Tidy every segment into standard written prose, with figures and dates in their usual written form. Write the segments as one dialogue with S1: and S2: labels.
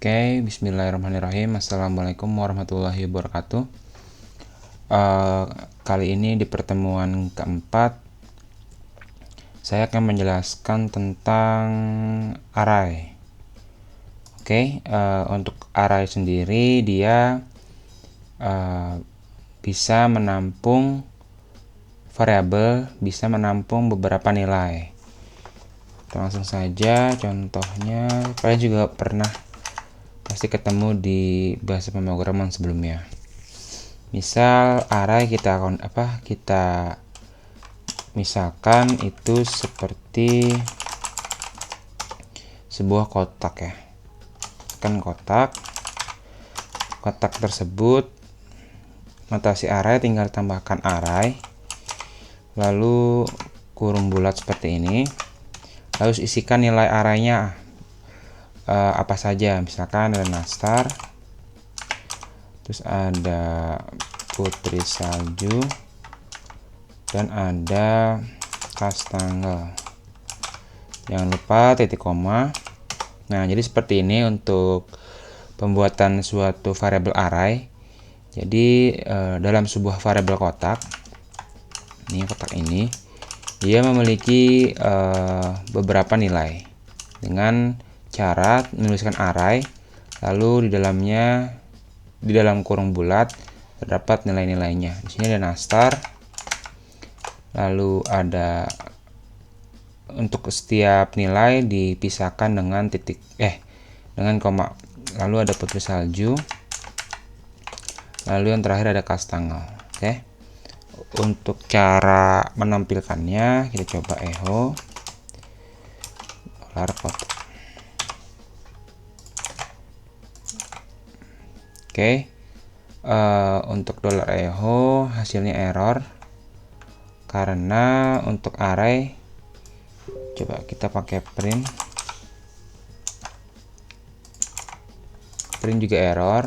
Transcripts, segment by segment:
S1: Oke, bismillahirrahmanirrahim. Assalamualaikum warahmatullahi wabarakatuh. Kali ini di pertemuan keempat, saya akan menjelaskan tentang array. Oke, untuk array sendiri dia bisa menampung variabel, bisa menampung beberapa nilai. Langsung saja contohnya, kalian juga pernah pasti ketemu di bahasa pemrograman sebelumnya. Misal array kita misalkan itu seperti sebuah kotak ya. Kan kotak tersebut notasi array tinggal tambahkan array, lalu kurung bulat seperti ini, lalu isikan nilai arraynya apa saja. Misalkan ada nastar, terus ada putri salju, dan ada kastangel. Jangan lupa titik koma. Nah, jadi seperti ini untuk pembuatan suatu variabel array. Jadi dalam sebuah variabel kotak, ini kotak ini, dia memiliki beberapa nilai dengan cara menuliskan array, lalu di dalam kurung bulat terdapat nilai-nilainya. Di sini ada nastar, lalu ada untuk setiap nilai dipisahkan dengan dengan koma, lalu ada putri salju, lalu yang terakhir ada kastangel. Oke. Untuk cara menampilkannya kita coba echo $kotak. Oke. Untuk $echo hasilnya error karena untuk array, coba kita pakai print juga error.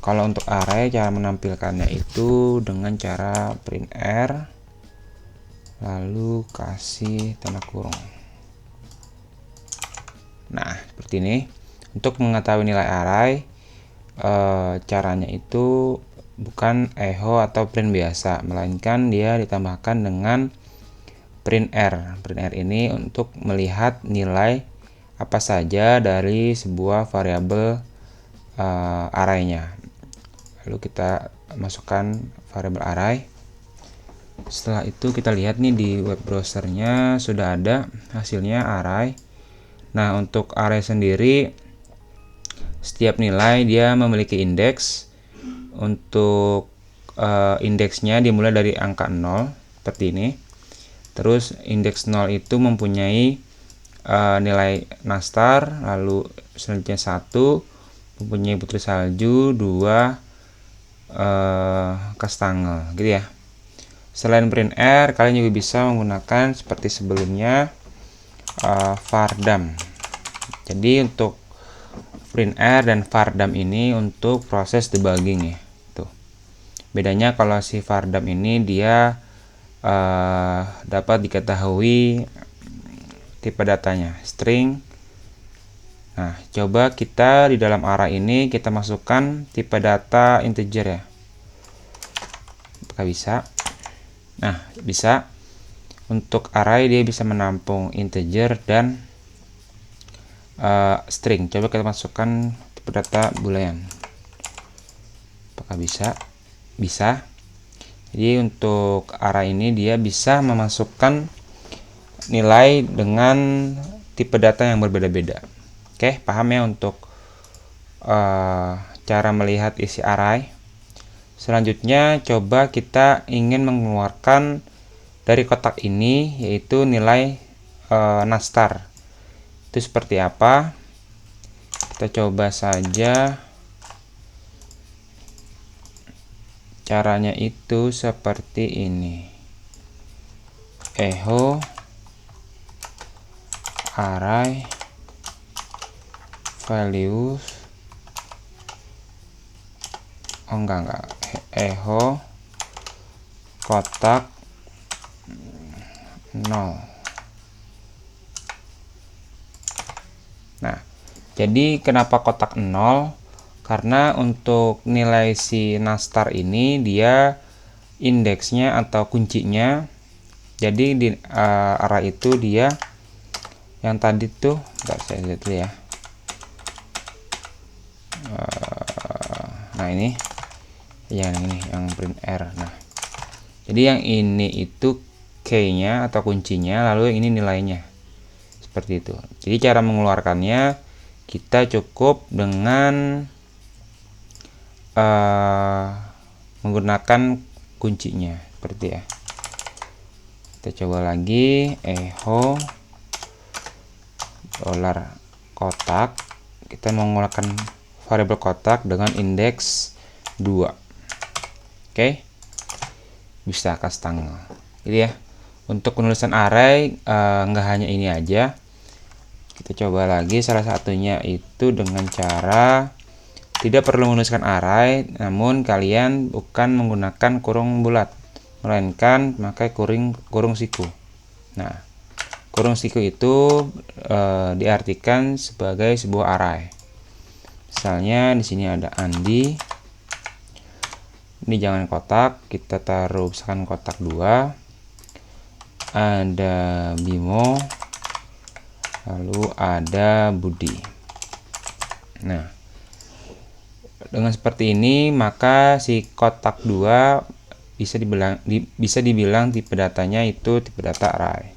S1: Kalau untuk array, cara menampilkannya itu dengan cara print r, lalu kasih tanda kurung. Nah, seperti ini. Untuk mengetahui nilai array, caranya itu bukan echo atau print biasa, melainkan dia ditambahkan dengan print r. Print r ini untuk melihat nilai apa saja dari sebuah variabel arraynya. Lalu kita masukkan variabel array. Setelah itu kita lihat nih di web browsernya sudah ada hasilnya array. Nah, untuk array sendiri setiap nilai dia memiliki indeks. Untuk indeksnya dimulai dari angka 0 seperti ini. Terus indeks 0 itu mempunyai nilai nastar, lalu selanjutnya 1 mempunyai putri salju, 2 kastangel gitu ya. Selain print r, kalian juga bisa menggunakan seperti sebelumnya vardam. Jadi untuk print r dan vardam ini untuk proses debugging ya. Tuh. Bedanya kalau si vardam ini dia dapat diketahui tipe datanya string. Nah, coba kita di dalam array ini kita masukkan tipe data integer ya. Apakah bisa? Nah, bisa. Untuk array dia bisa menampung integer dan string. Coba kita masukkan tipe data boolean. Apakah bisa? Bisa. Jadi untuk array ini dia bisa memasukkan nilai dengan tipe data yang berbeda-beda. Oke, paham ya untuk cara melihat isi array. Selanjutnya coba kita ingin mengeluarkan dari kotak ini yaitu nilai nastar. Itu seperti apa? Kita coba saja. Caranya itu seperti ini. Echo array values, echo kotak 0. Nah, Jadi kenapa kotak 0? Karena untuk nilai si nastar ini dia indeksnya atau kuncinya, jadi di array itu dia yang tadi tuh, bentar saya lihat dulu ya. Nah ini yang ini yang print R. Nah jadi yang ini itu key-nya atau kuncinya, lalu yang ini nilainya, seperti itu. Jadi cara mengeluarkannya kita cukup dengan menggunakan kuncinya, seperti ya. Kita coba lagi, echo dollar kotak. Kita mengeluarkan variabel kotak dengan indeks 2. Oke, bisa kasih tanggal. Jadi ya, untuk penulisan array nggak hanya ini aja. Kita coba lagi, salah satunya itu dengan cara tidak perlu menuliskan array, namun kalian bukan menggunakan kurung bulat, melainkan memakai kurung siku. Nah, kurung siku itu diartikan sebagai sebuah array. Misalnya di sini ada Andi. Ini jangan kotak, kita taruh misalkan kotak 2. Ada Bimo, lalu ada Budi. Nah, dengan seperti ini maka si kotak 2 bisa dibilang tipe datanya itu tipe data array.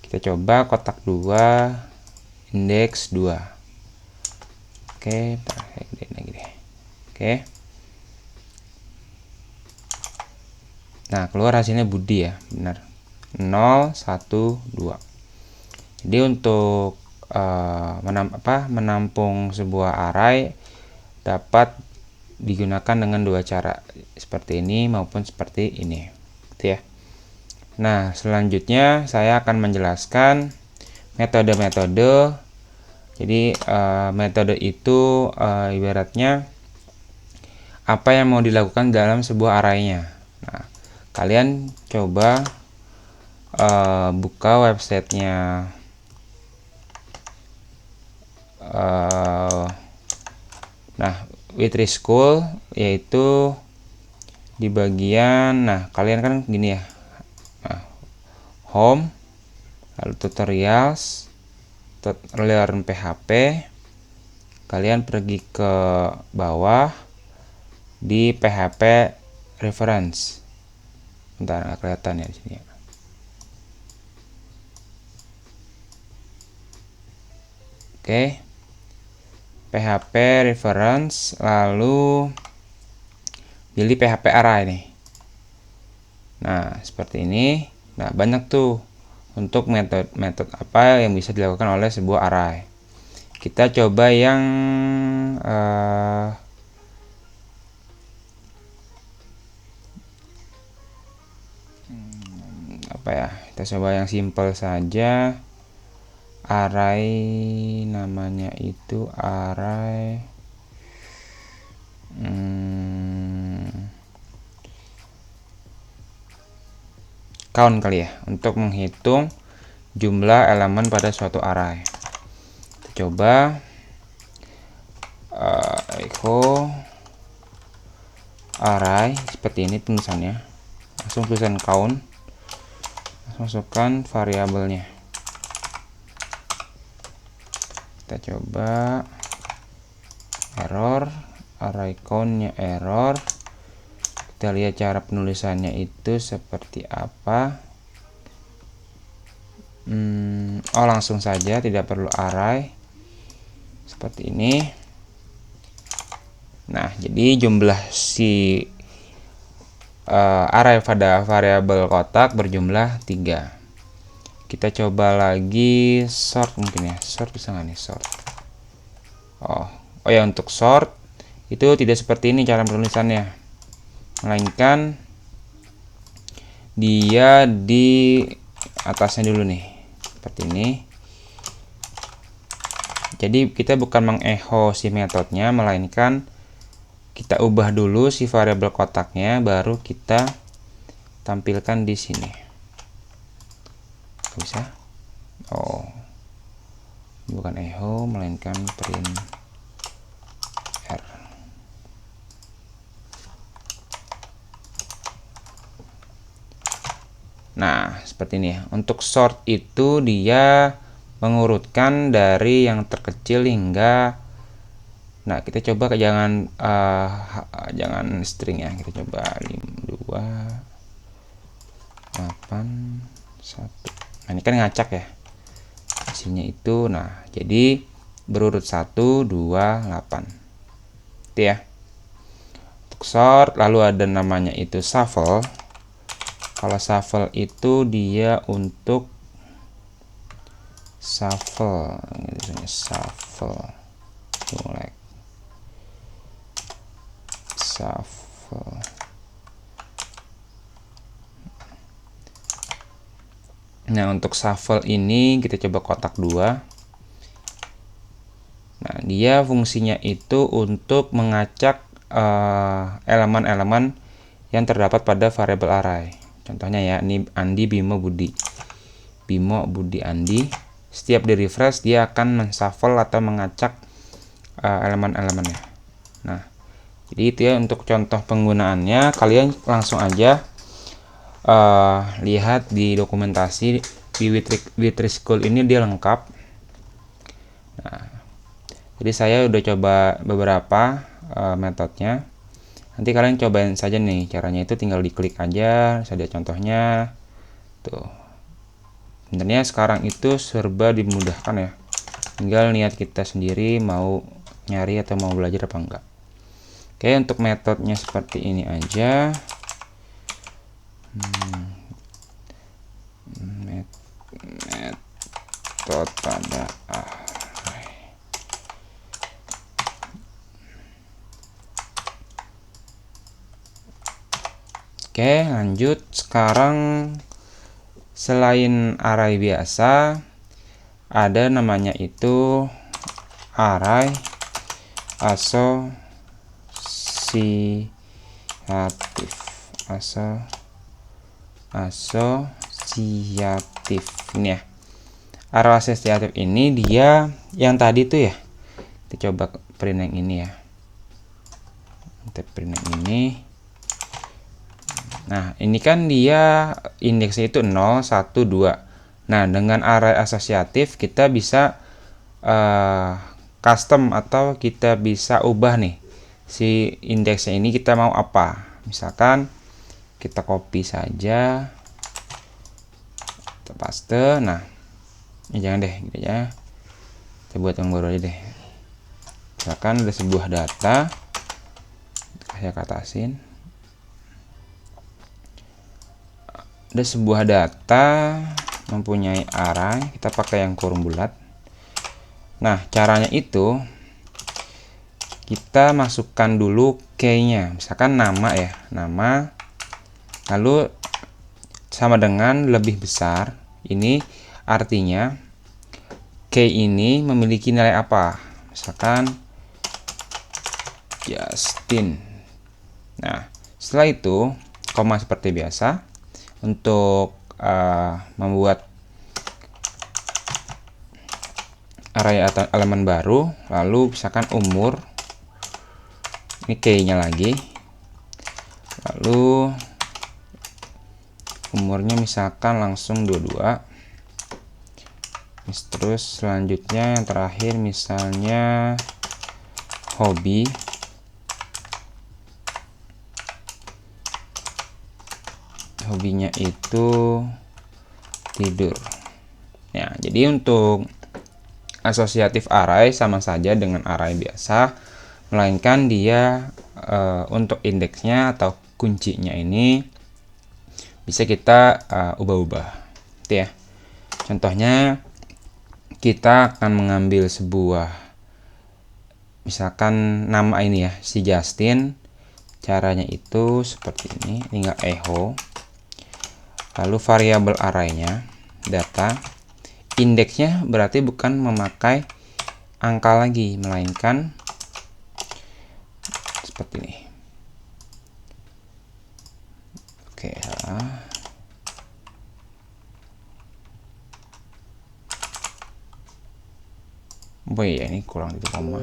S1: Kita coba kotak 2 indeks 2. Oke, saya gedein lagi deh. Oke. Nah, keluar hasilnya Budi ya, benar. 0 1 2. Jadi untuk menampung sebuah array dapat digunakan dengan dua cara, seperti ini maupun seperti ini, gitu ya. Nah, selanjutnya saya akan menjelaskan metode-metode. Jadi metode itu ibaratnya apa yang mau dilakukan dalam sebuah arraynya. Nah, kalian coba buka websitenya Witri School, yaitu di bagian, nah kalian kan gini ya, home, lalu tutorials, learn PHP, kalian pergi ke bawah di PHP reference. Bentar, nggak kelihatan ya di sini ya. Oke, PHP reference, lalu pilih PHP array nih. Nah, seperti ini. Nah, banyak tuh untuk metode apa yang bisa dilakukan oleh sebuah array. Kita coba yang apa ya? Kita coba yang simple saja. Array, namanya itu array count kali ya, untuk menghitung jumlah elemen pada suatu array. Kita coba echo array, seperti ini tulisannya. Langsung tulisan count, masukkan variabelnya. Kita coba error, array count-nya error. Kita lihat cara penulisannya itu seperti apa. Langsung saja, tidak perlu array, seperti ini. Nah, jadi jumlah si array pada variabel kotak berjumlah 3. Kita coba lagi sort, mungkin ya, sort bisa nggak nih sort? Oh ya, untuk sort itu tidak seperti ini cara penulisannya, melainkan dia di atasnya dulu nih, seperti ini. Jadi kita bukan mengecho si metodenya, melainkan kita ubah dulu si variabel kotaknya, baru kita tampilkan di sini. Bisa? Oh, bukan echo melainkan print r. Nah, seperti ini ya. Untuk sort itu dia mengurutkan dari yang terkecil hingga, nah kita coba jangan string ya, kita coba 2 8 1. Nah, ini kan ngacak ya isinya itu. Nah, jadi berurut 1 2 8 itu ya untuk sort. Lalu ada namanya itu shuffle. Kalau shuffle itu dia untuk shuffle mulai shuffle. Nah, untuk shuffle ini kita coba kotak 2. Nah, dia fungsinya itu untuk mengacak elemen-elemen yang terdapat pada variabel array. Contohnya ya, ini Andi, Bimo, Budi. Bimo, Budi, Andi. Setiap di refresh dia akan menshuffle atau mengacak elemen-elemennya. Nah, jadi itu ya untuk contoh penggunaannya. Kalian langsung aja lihat di dokumentasi di Witri-School ini dia lengkap. Nah, jadi saya udah coba beberapa metodenya. Nanti kalian cobain saja nih caranya, itu tinggal diklik aja saja contohnya tuh. Sebenarnya sekarang itu serba dimudahkan ya, tinggal niat kita sendiri mau nyari atau mau belajar apa enggak. Oke, untuk metodenya seperti ini aja. Metode pada Oke, lanjut. Sekarang selain array biasa, ada namanya itu array asosiatif. Ini ya. Array asosiatif ini dia yang tadi tuh ya. Kita coba print yang ini ya. Kita print yang ini. Nah, ini kan dia indeksnya itu 0, 1, 2. Nah, dengan array asosiatif kita bisa custom atau kita bisa ubah nih si indeksnya ini kita mau apa. Misalkan kita copy saja, kita paste. Nah, ini jangan deh gitu ya. Kita buat yang baru aja deh. Misalkan ada sebuah data, saya katasin. Ada sebuah data mempunyai array, kita pakai yang kurung bulat. Nah, caranya itu kita masukkan dulu key-nya, misalkan nama ya, nama, lalu sama dengan lebih besar. Ini artinya key ini memiliki nilai apa, misalkan Justin. Nah, setelah itu koma seperti biasa. Untuk membuat array atau elemen baru, lalu misalkan umur, ini key-nya lagi, lalu umurnya misalkan langsung 22. Terus selanjutnya yang terakhir misalnya hobi, hobinya itu tidur. Ya, jadi untuk asosiatif array sama saja dengan array biasa, melainkan dia untuk indeksnya atau kuncinya ini bisa kita ubah-ubah. Itu ya. Contohnya kita akan mengambil sebuah, misalkan nama ini ya, si Justin. Caranya itu seperti ini, tinggal echo. Lalu variabel arraynya data, indeksnya berarti bukan memakai angka lagi, melainkan seperti ini. Oke, apa ya, ini kurang itu koma.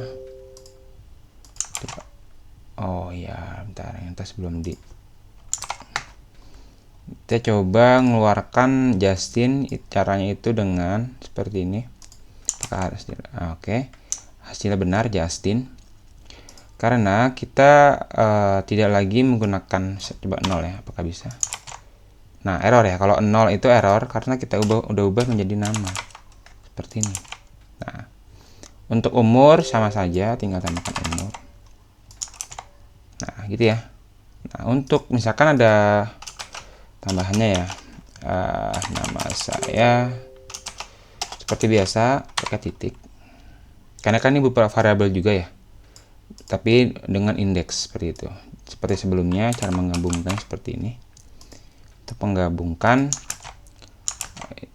S1: Coba. Oh ya, bentar, yang tas belum di. Kita coba mengeluarkan Justin. Caranya itu dengan seperti ini. Apakah harus oke. Hasilnya benar Justin. Karena kita tidak lagi menggunakan coba 0 ya, apakah bisa? Nah, error ya. Kalau 0 itu error karena kita udah ubah menjadi nama. Seperti ini. Nah, untuk umur sama saja, tinggal tambahkan umur. Nah, gitu ya. Nah, untuk misalkan ada tambahannya ya, nama saya seperti biasa pakai titik. Karena kan ini beberapa variabel juga ya, tapi dengan indeks seperti itu. Seperti sebelumnya, cara menggabungkan seperti ini. Untuk menggabungkan,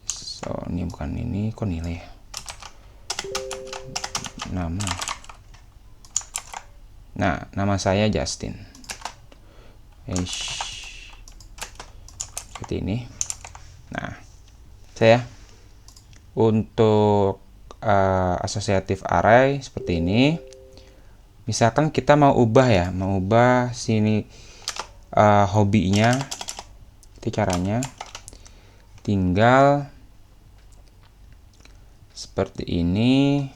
S1: so ini bukan ini, kok nilai ya? Nama. Nah, nama saya Justin. Seperti ini. Nah, saya untuk associative array seperti ini. Misalkan kita mau ubah ya, mau ubah sini hobinya, itu caranya tinggal seperti ini.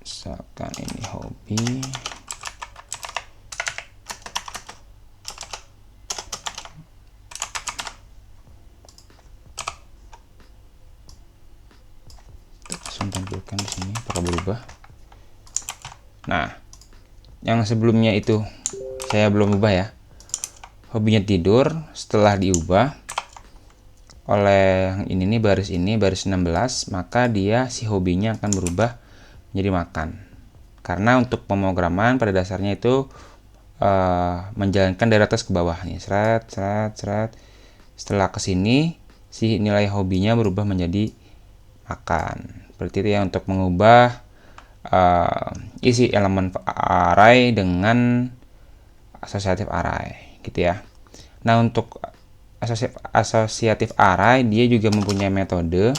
S1: Misalkan ini hobi. Langsung tampilkan di sini apakah berubah. Nah, yang sebelumnya itu saya belum ubah ya. Hobinya tidur, setelah diubah oleh yang ini baris 16, maka dia si hobinya akan berubah menjadi makan. Karena untuk pemrograman pada dasarnya itu menjalankan dari atas ke bawah nih, seret. Setelah ke sini si nilai hobinya berubah menjadi makan. Seperti itu ya untuk mengubah isi elemen array dengan associative array gitu ya. Nah, untuk associative array dia juga mempunyai metode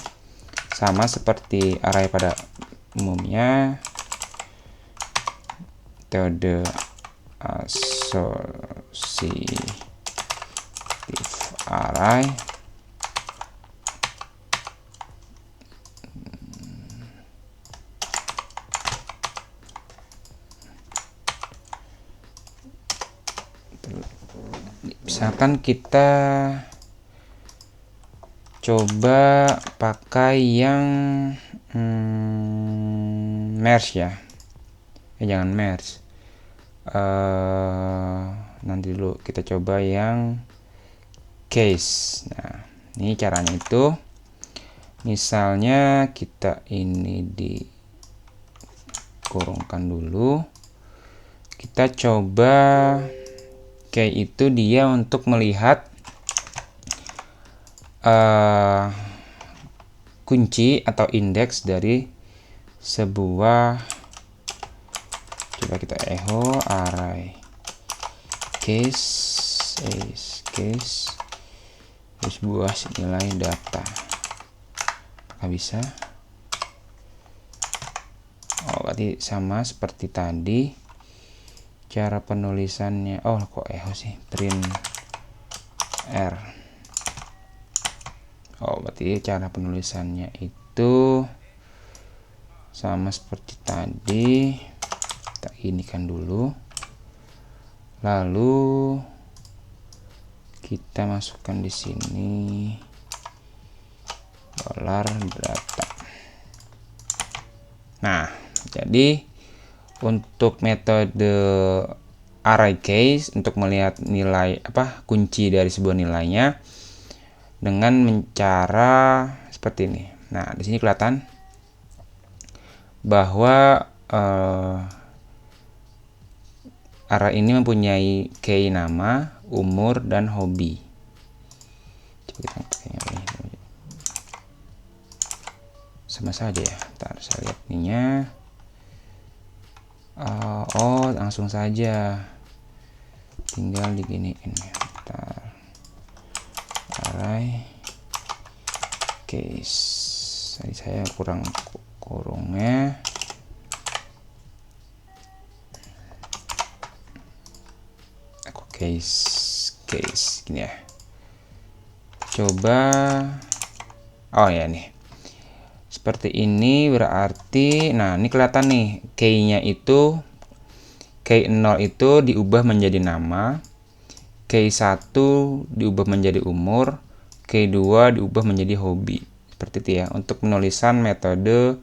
S1: sama seperti array pada umumnya. Metode associative array misalkan kita coba pakai yang merge ya, jangan merge, nanti dulu kita coba yang case. Nah, ini caranya itu misalnya kita ini dikurungkan dulu, kita coba key itu dia untuk melihat kunci atau indeks dari sebuah, coba kita echo array case sebuah nilai data. Apakah bisa? Oh, berarti sama seperti tadi cara penulisannya. Oh, kok echo sih, print r. Oh, berarti cara penulisannya itu sama seperti tadi. Kita inikan dulu, lalu kita masukkan di sini $data. Nah, jadi untuk metode array case untuk melihat nilai kunci dari sebuah nilainya dengan mencara seperti ini. Nah, di sini kelihatan bahwa array ini mempunyai key nama, umur, dan hobi. Coba kita pakainya ini. Sama saja ya. Ntar saya lihat ininya. Oh, langsung saja, tinggal diginiin. Bentar. Array case, saya kurang kurungnya. Aku case gini ya. Coba, oh ya nih, seperti ini berarti, nah ini kelihatan nih key-nya itu, key 0 itu diubah menjadi nama, key 1 diubah menjadi umur, key 2 diubah menjadi hobi. Seperti itu ya untuk penulisan metode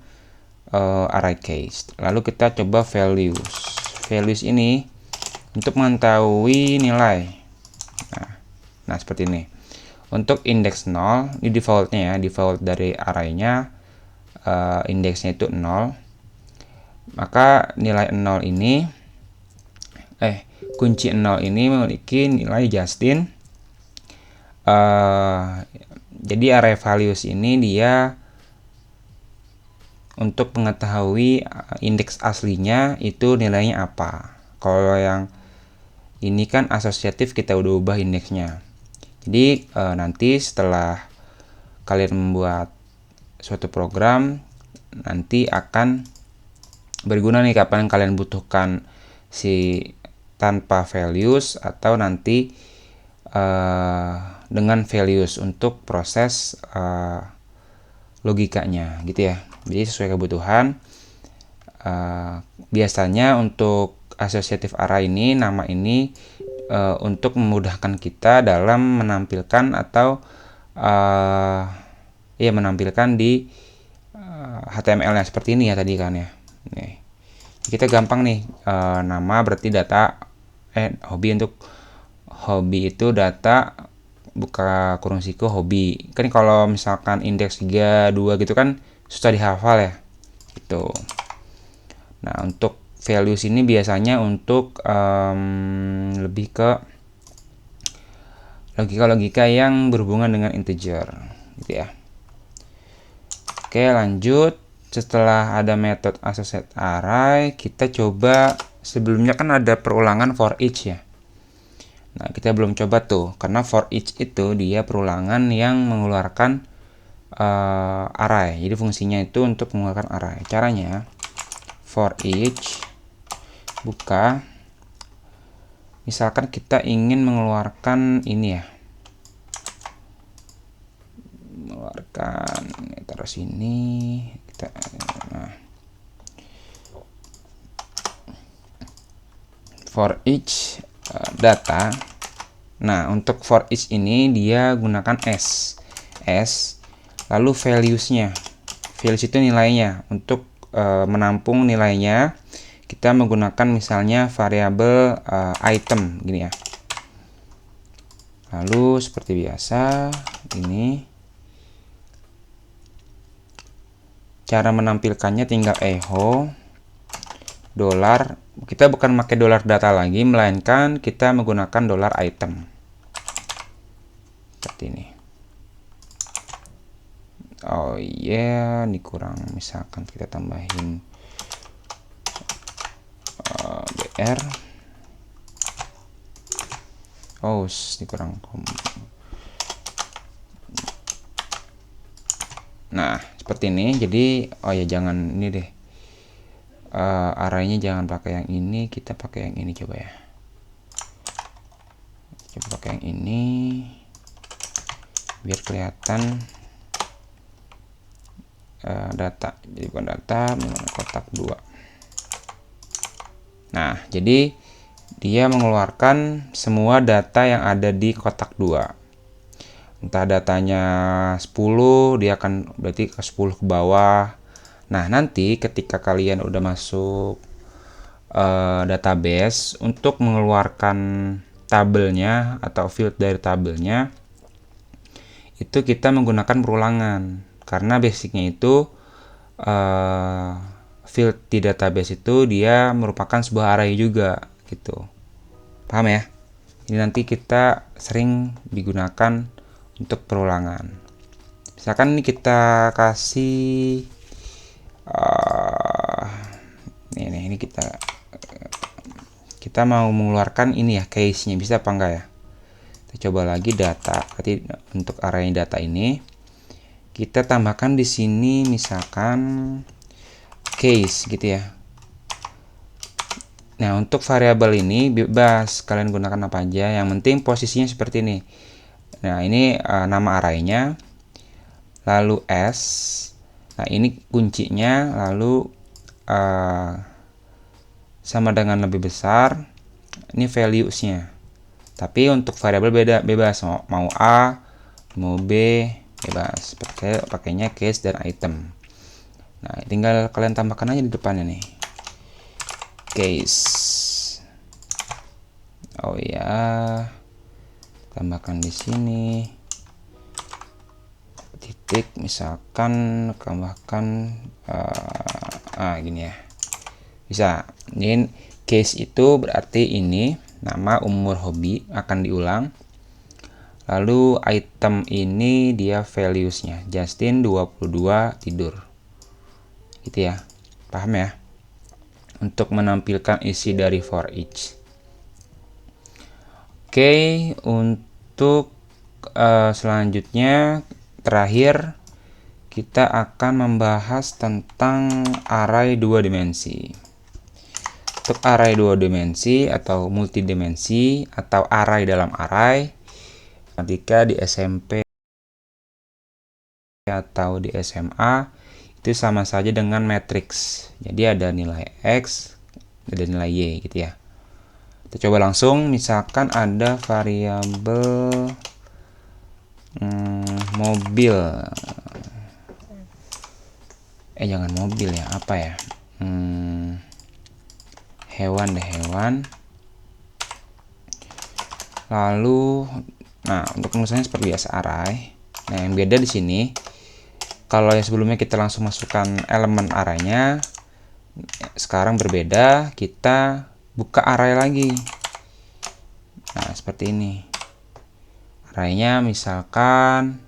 S1: array case. Lalu kita coba values ini untuk mengetahui nilai. Nah seperti ini. Untuk indeks 0, ini defaultnya ya, default dari arraynya indeksnya itu 0. Maka nilai 0 ini, kunci 0 ini memiliki nilai Justin. Jadi array values ini dia untuk mengetahui indeks aslinya itu nilainya apa. Kalau yang ini kan asosiatif, kita udah ubah indeksnya. Jadi nanti setelah kalian membuat suatu program, nanti akan berguna nih kapan kalian butuhkan si tanpa values atau nanti dengan values untuk proses logikanya gitu ya. Jadi sesuai kebutuhan. Biasanya untuk associative array ini, nama ini untuk memudahkan kita dalam menampilkan atau menampilkan di HTML-nya seperti ini ya tadi kan ya. Nih. Kita gampang nih, nama berarti data, hobi, untuk hobi itu data buka kurung siku hobi. Kan kalau misalkan indeks 3, 2 gitu kan susah dihafal ya. Gitu. Nah, untuk values ini biasanya untuk lebih ke logika-logika yang berhubungan dengan integer gitu ya. Oke, lanjut. Setelah ada metode associate array, kita coba, sebelumnya kan ada perulangan for each ya. Nah, kita belum coba tuh, karena for each itu dia perulangan yang mengeluarkan array. Jadi fungsinya itu untuk mengeluarkan array. Caranya, for each buka, misalkan kita ingin mengeluarkan ini ya, mengeluarkan, taruh sini kita, for each data. Nah, untuk for each ini dia gunakan s lalu values-nya, values itu nilainya. Untuk menampung nilainya kita menggunakan misalnya variabel item gini ya. Lalu seperti biasa, ini cara menampilkannya tinggal echo dolar. Kita bukan pakai dolar data lagi, melainkan kita menggunakan dolar item seperti ini. Oh iya, ini kurang, misalkan kita tambahin br. Oh, ini kurang. Nah, seperti ini. Jadi, oh ya, jangan ini deh. Arraynya jangan pakai yang ini, kita pakai yang ini coba ya. Coba pakai yang ini biar kelihatan data. Jadi bukan data, kotak 2. Nah, jadi dia mengeluarkan semua data yang ada di kotak 2. Entah datanya 10, dia akan berarti ke 10 ke bawah. Nah, nanti ketika kalian udah masuk database, untuk mengeluarkan tabelnya atau field dari tabelnya, itu kita menggunakan perulangan. Karena basicnya itu field di database itu dia merupakan sebuah array juga gitu. Paham ya? Ini nanti kita sering digunakan untuk perulangan. Misalkan ini kita kasih ini kita kita mau mengeluarkan ini ya, case-nya bisa apa enggak ya. Kita coba lagi data. Berarti untuk array data ini kita tambahkan di sini misalkan case gitu ya. Nah, untuk variabel ini bebas kalian gunakan apa aja, yang penting posisinya seperti ini. Nah, ini nama arraynya, lalu s. Nah, ini kuncinya, lalu sama dengan lebih besar. Ini values-nya. Tapi untuk variabel bebas, mau A, mau B, bebas. Pakainya case dan item. Nah, tinggal kalian tambahkan aja di depannya nih. Case. Oh ya. Tambahkan di sini. Titik misalkan tambahkan gini ya. Bisa. Ini case itu berarti ini nama, umur, hobi akan diulang. Lalu item ini dia values-nya. Justin 22 tidur. Gitu ya. Paham ya? Untuk menampilkan isi dari for each. Oke, untuk selanjutnya terakhir kita akan membahas tentang array 2 dimensi. Untuk array 2 dimensi atau multidimensi atau array dalam array, ketika di SMP atau di SMA itu sama saja dengan matriks. Jadi ada nilai X, ada nilai Y gitu ya. Kita coba langsung, misalkan ada variabel mobil. Jangan mobil ya, apa ya? Hewan deh, hewan. Lalu, nah untuk penulisannya seperti biasa array. Nah yang beda di sini, kalau yang sebelumnya kita langsung masukkan elemen arraynya, sekarang berbeda, kita buka array lagi. Nah seperti ini. Arraynya misalkan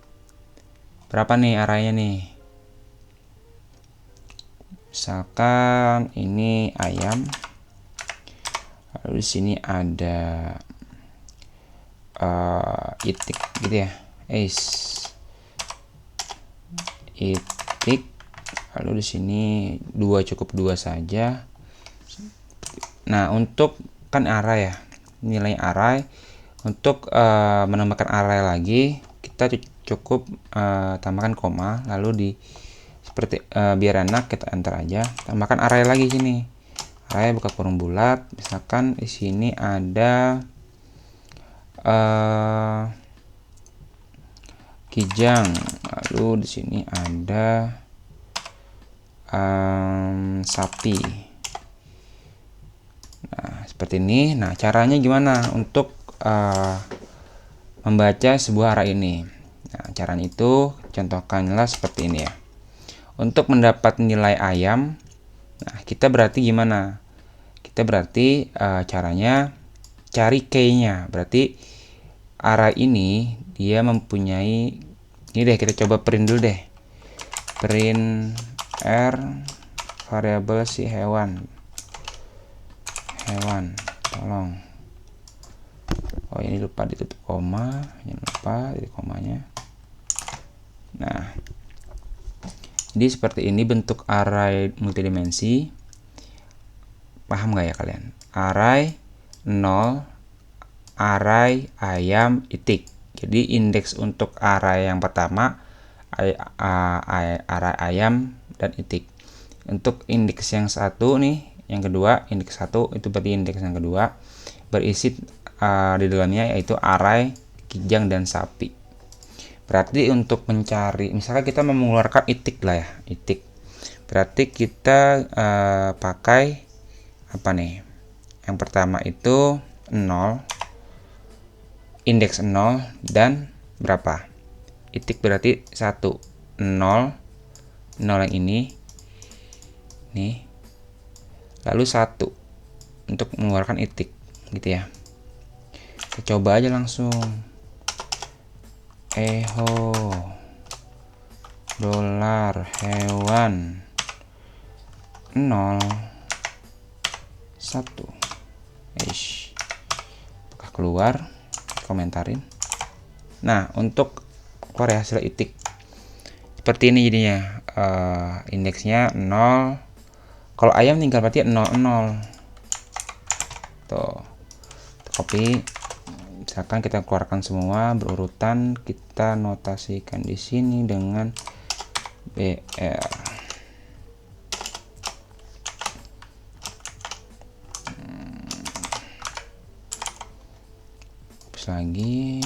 S1: berapa nih arraynya nih? Misalkan ini ayam. Lalu di sini ada itik gitu ya, itik. Lalu di sini cukup dua saja. Nah untuk kan array ya, nilai array. Untuk menambahkan array lagi kita cukup tambahkan koma, lalu di seperti biar enak kita enter aja, tambahkan array lagi sini. Array buka kurung bulat, misalkan di sini ada kijang, lalu di sini ada sapi. Nah seperti ini. Nah caranya gimana untuk membaca sebuah array ini? Nah caranya itu contohkanlah seperti ini ya. Untuk mendapat nilai ayam, nah kita berarti gimana? Kita berarti caranya cari key-nya. Berarti array ini dia mempunyai, ini deh kita coba print dulu deh. Print r variabel si hewan. Tolong. Oh ini lupa ditutup koma, jangan lupa titik komanya. Nah jadi seperti ini bentuk array multidimensi. Paham nggak ya kalian? Array 0, array ayam itik. Jadi indeks untuk array yang pertama array ayam dan itik. Untuk indeks yang satu nih, yang kedua, indeks 1 itu berarti indeks yang kedua berisi di dalamnya yaitu array kijang dan sapi. Berarti untuk mencari, misalkan kita mau mengeluarkan itik lah ya, itik. Berarti kita pakai apa nih? Yang pertama itu 0, indeks 0 dan berapa? Itik berarti 1, 0 yang ini nih, lalu 1 untuk mengeluarkan itik gitu ya. Kita coba aja langsung. Eho dolar hewan 0 1. Apakah keluar? Komentarin. Nah, untuk keluar ya hasil itik seperti ini jadinya. Indeksnya 0. Kalau ayam tinggal berarti 00. Tuh, copy. Misalkan kita keluarkan semua berurutan, kita notasikan di sini dengan BR. Terus lagi.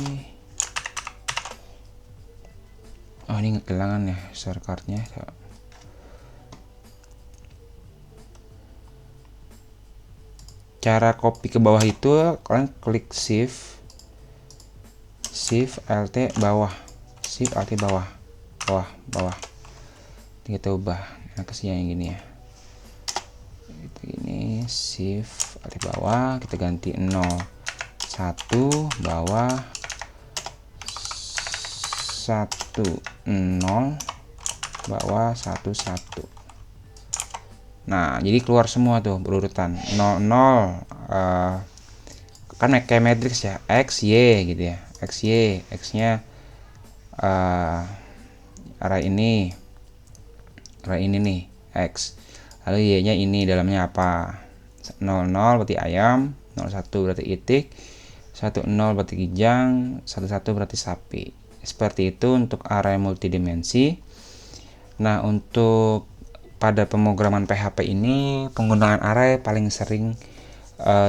S1: Oh, ini kehilangan ya share cardnya. Cara copy ke bawah itu kalian klik shift alt bawah, shift alt bawah, kita ubah. Nah, kasih yang gini ya, itu gini, shift alt bawah, kita ganti 0 1 bawah 1 0 bawah 1 1. Nah, jadi keluar semua tuh berurutan 0 0, kan kayak matrix ya, X Y gitu ya, X Y, X nya arah ini nih X, lalu Y nya ini dalamnya apa, 00 berarti ayam, 01 berarti itik, 10 berarti kijang, 11 berarti sapi. Seperti itu untuk array multidimensi. Nah, untuk pada pemrograman PHP ini penggunaan array paling sering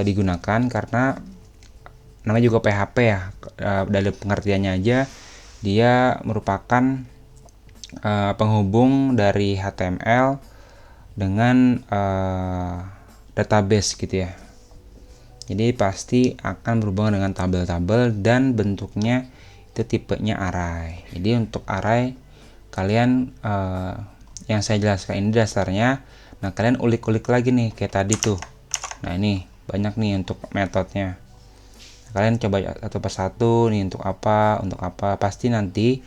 S1: digunakan karena namanya juga PHP ya. Dari pengertiannya aja dia merupakan penghubung dari HTML dengan database gitu ya. Jadi pasti akan berhubungan dengan tabel-tabel dan bentuknya itu tipenya array. Jadi untuk array kalian yang saya jelaskan ini dasarnya. Nah, kalian ulik-ulik lagi nih kayak tadi tuh. Nah, ini banyak nih untuk metodenya. Kalian coba satu persatu nih, untuk apa, pasti nanti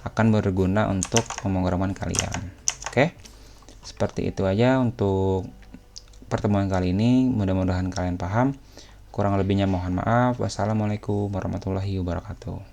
S1: akan berguna untuk pemrograman kalian. Oke, seperti itu aja untuk pertemuan kali ini. Mudah-mudahan kalian paham. Kurang lebihnya mohon maaf. Wassalamualaikum warahmatullahi wabarakatuh.